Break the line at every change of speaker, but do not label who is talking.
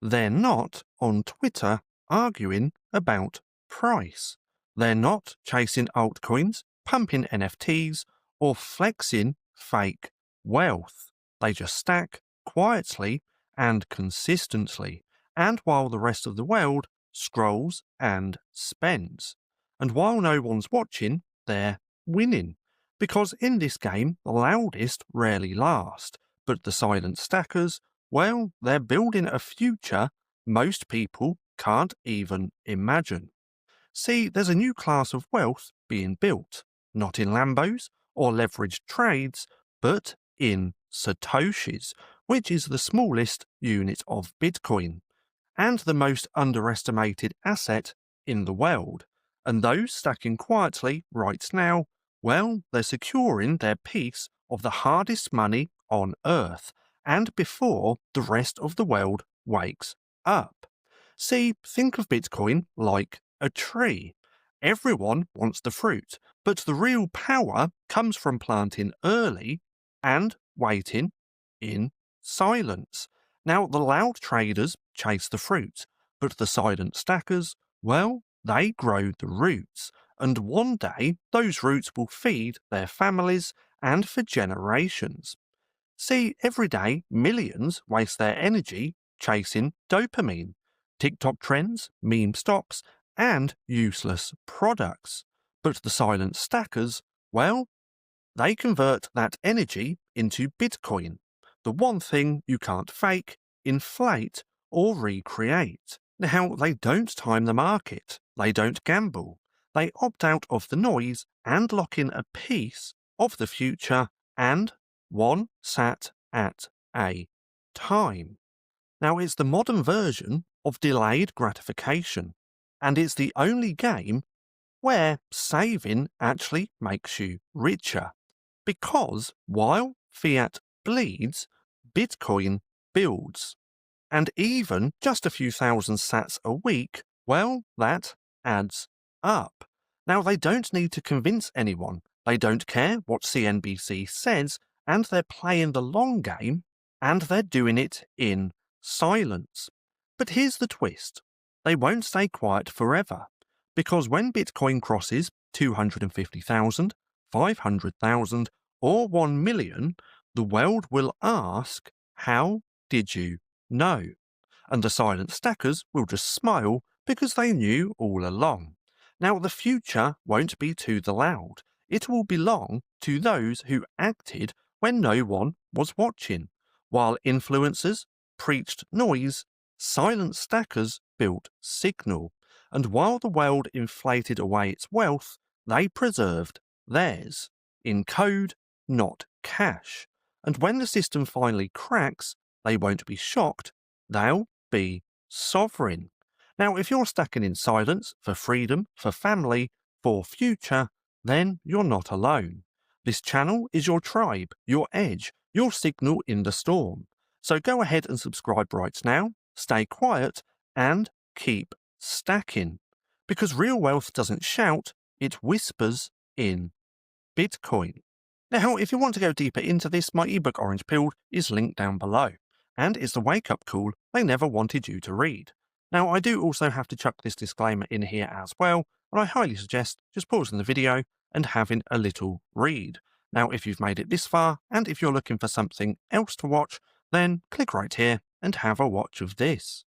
They're not on Twitter arguing about price. They're not chasing altcoins, pumping NFTs, or flexing fake wealth. They just stack quietly and consistently, and while the rest of the world scrolls and spends. And while no one's watching, they're winning. Because in this game, the loudest rarely last, but the silent stackers, well, they're building a future most people can't even imagine. See, there's a new class of wealth being built, not in Lambos or leveraged trades, but in Satoshis, which is the smallest unit of Bitcoin, and the most underestimated asset in the world. And those stacking quietly right now, well, they're securing their piece of the hardest money on Earth, and before the rest of the world wakes up. See, think of Bitcoin like a tree. Everyone wants the fruit, but the real power comes from planting early and waiting in silence. Now, the loud traders chase the fruit, but the silent stackers, well, they grow the roots, and one day those roots will feed their families and for generations. See, every day millions waste their energy chasing dopamine, TikTok trends, meme stocks, and useless products. But the silent stackers, well, they convert that energy into Bitcoin, the one thing you can't fake, inflate, or recreate. Now, they don't time the market, they don't gamble, they opt out of the noise and lock in a piece of the future, and one sat at a time. Now, it's the modern version of delayed gratification, and it's the only game where saving actually makes you richer. Because while fiat bleeds, Bitcoin builds. And even just a few thousand sats a week, well, that adds up. Now, they don't need to convince anyone. They don't care what CNBC says, and they're playing the long game, and they're doing it in silence. But here's the twist. They won't stay quiet forever, because when Bitcoin crosses 250,000, 500,000, or 1 million, the world will ask, how did you know? And the silent stackers will just smile because they knew all along. Now, the future won't be to the loud. It will belong to those who acted when no one was watching. While influencers preached noise, silent stackers built signal. And while the world inflated away its wealth, they preserved theirs, in code, not cash. And when the system finally cracks, they won't be shocked, they'll be sovereign. Now, if you're stacking in silence for freedom, for family, for future, then you're not alone. This channel is your tribe, your edge, your signal in the storm. So go ahead and subscribe right now, stay quiet, and keep stacking. Because real wealth doesn't shout, it whispers in Bitcoin. Now, if you want to go deeper into this, my ebook Orange Pilled is linked down below, and it's the wake-up call they never wanted you to read. Now, I do also have to chuck this disclaimer in here as well, and I highly suggest just pausing the video and having a little read. Now, if you've made it this far, and if you're looking for something else to watch, then click right here and have a watch of this.